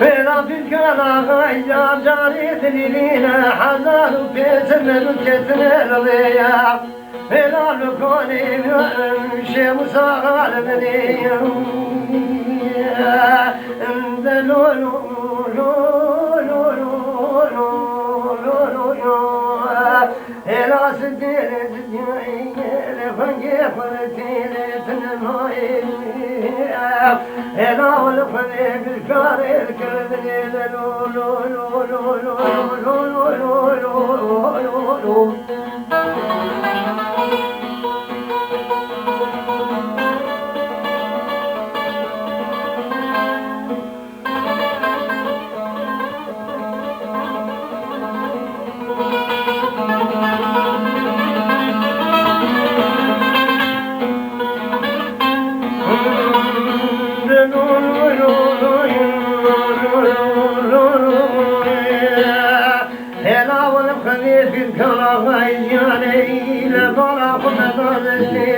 فلا في الكلام يا جاري تلينا حزان وبيتنا بكتنا الضياع فلا لكوني شي مساغال بني اندلولو لا سدير سدير فنجي فرتي لتنماي لا والفني بالكاري الكلبني لو لو لو لو لو لو لو لو في الكرة يجاني لبرا خمد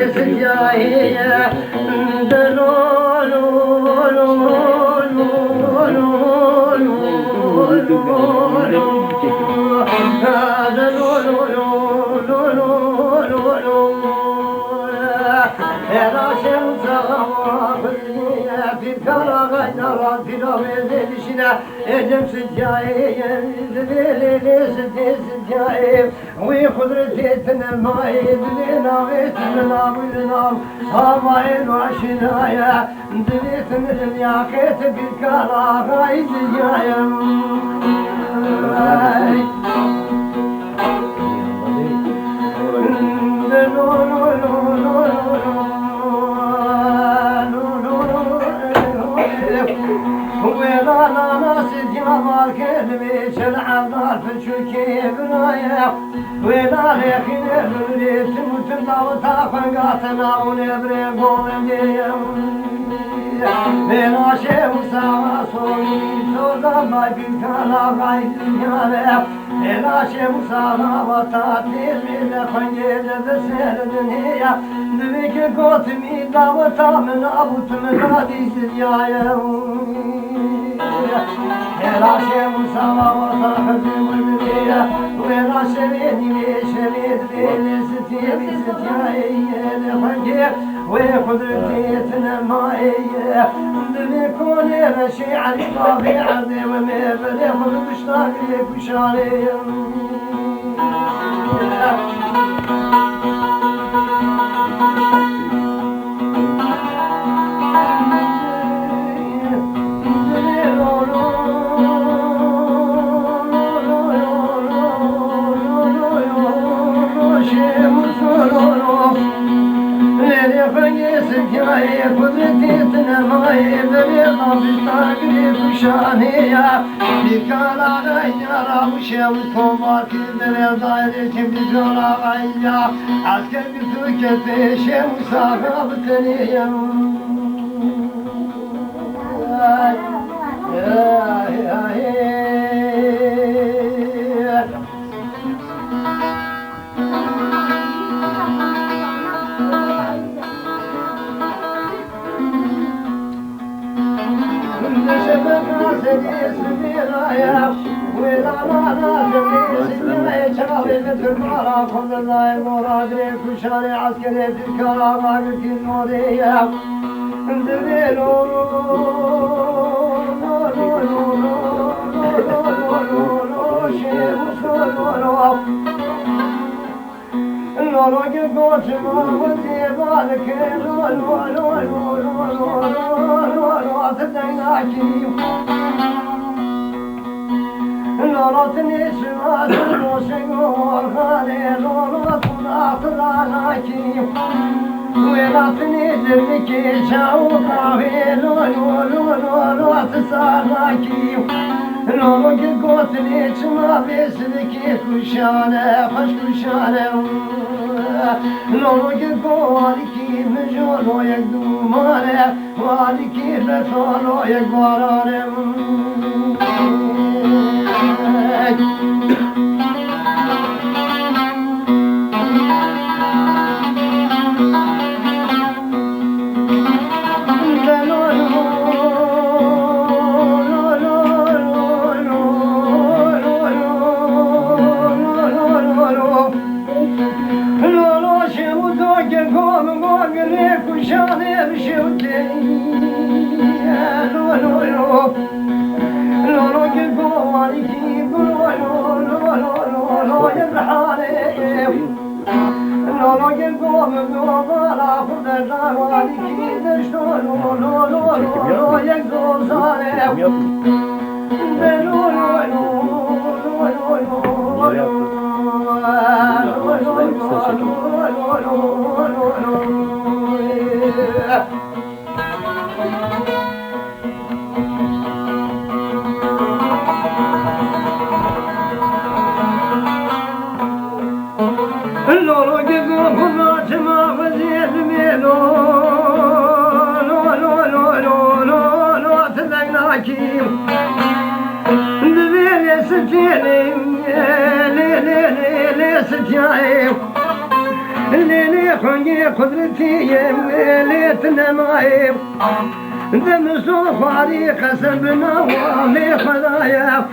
السجاهية في الكرة غير في رويزيشنا اجم سجاي ليلي سجاي وخضرتي تنماي دلينا ويتنا ولنا صابين وعشنايا دليت من ياكيت بالكرة غير سجاي ولا ناس جمال كلمي شلع نار في الشوكي بنايا ولا لكن بنريد تموتنا وتافقاتنا ونبري قولي بلا شيء وساوى صوني سودا ما بكالا غايد الجالة بلا شيء وساوى وتاتير من خنجيل بسير دنيا نبيك قوتمي داوتا من أبو تمنادي سجايا لا شيء مساوى وصاحب والدنيا ولا شريني شريد ليل ستيري ستيري لخنجير وخضرتي تنمائي بيكون رشي على الطبيعة وما بلغ المشتاق لك وشاري قدرتي تنماي بليغة بطاقري بشانية بكالا غيارا وشيوكم باكي دليل دايريك بجورا غيا عسكر بثوكة بيشي مساقا بتنية كشاري عسكري في الكرامة في النورية اندليلو لولو قلت ما ودي بالك لولو تديناكي لولو تنسمات الموسيقى خالي لولو تناطراناكي ولا تنزل لك شاوطا في لولو تساراكي لولو قلت ليش ما بيسلك كشانة خش كشانة لولو قلت مجولو يقدومانة والكي بثولو يقبارانة قدرتي ليتنا معيب دمسوا خواري قسمنا وامي خدايا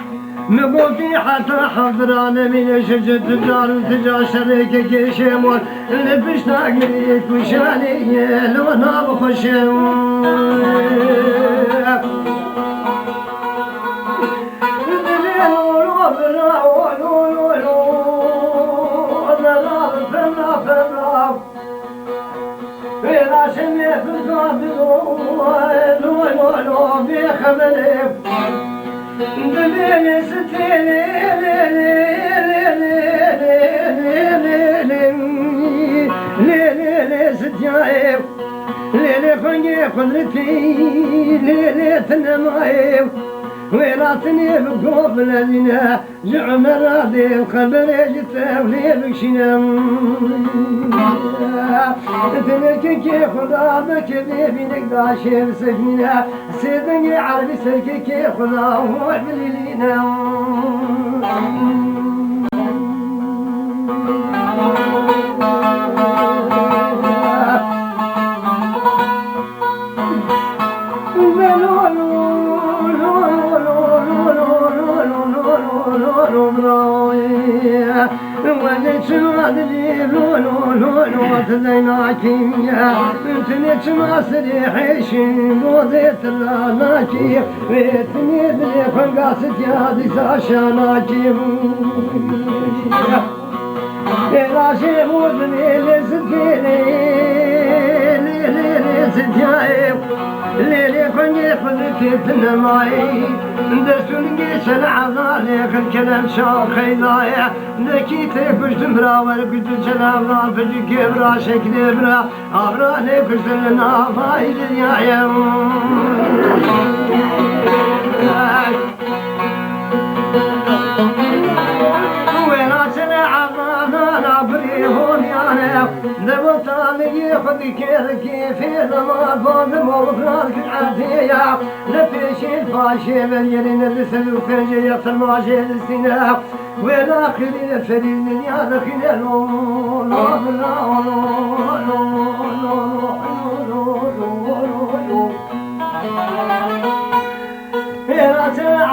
مقوتي حتى حضران من شجت الدار تجا شريك كيشمون لبشتاق ليك وشالي لو ناب خشم ويراتني بقوب الذين زعم راضي الخبر يجتاو لي بكشنا تنكك خدا بكذي نقدر شير سجننا سيدني عربي سلكك خدا هو بليلنا انت ما سريحيش وضيت الراناكي ويتني بلي فنقاست يا دي ساشاناكي راشي مودني لستيني لستيني ليلي خنجي خذتي تنماي درسون قيس العضالي خل كلام شاخي ضايع نكيتي كشت مراور كنت سلام ضال فجي كبرا شكلي برا أبراني كشت لنا فايد يا دبطالي خذ كيف ما فوق موفرك العافية لفيش الفاشي من يرين الرسل وفنجي يقتل ماشي السنة والآخر الفريد يا دخل الأمور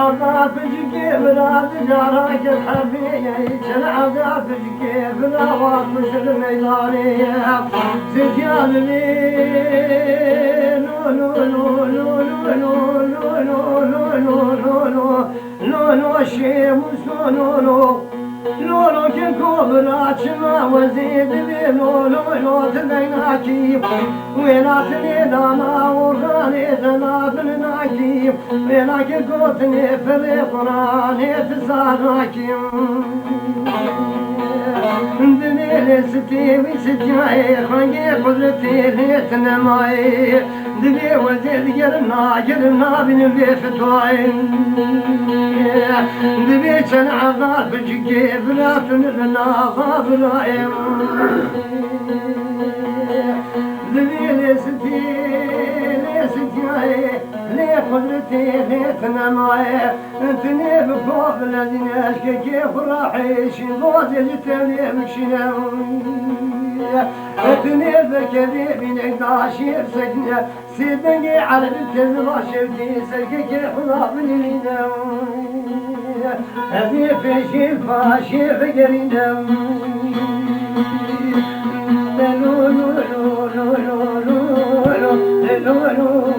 عذاب جيب لا تجارك الحبيب عذاب جيب لا واقش الميدانية زيان لي لو لو لو لو لو لو لو لو لو لو شيمس لو لو لو لو كبرى شما وزيد لو لو لو تناكي ويناتني دانا وغاني دنا بناكي ويناكي قوتني في القرآن تساناكي دنيا ستي وستي خنجي قدرتي ليتنا معي دنيا وزيد قرنا بنبي فتوين دنيا كان عذاب جيب لا تنرنا غابرايم دنيا ستي لي قدرتي ليتنا معي انتني بفوق الذين اشكي فرحي شنوز جتني بكشنا انتني بكذيب نقداشير سجنة سيدني على التزرع شفتي سلكي خلاف لينا هذي فيشي فاشي فقرينا لو لو لو لو لو لو لو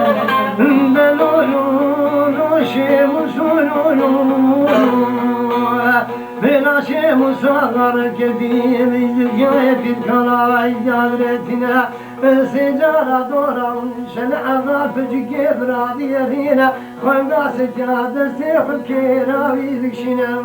Thank you. بناشي مصغر كديم يجي في الكلاي جادرتنا سجارة دورة شنعة بجي برادي فينا خلنا سجادة سيخ الكيرا ويذكشنا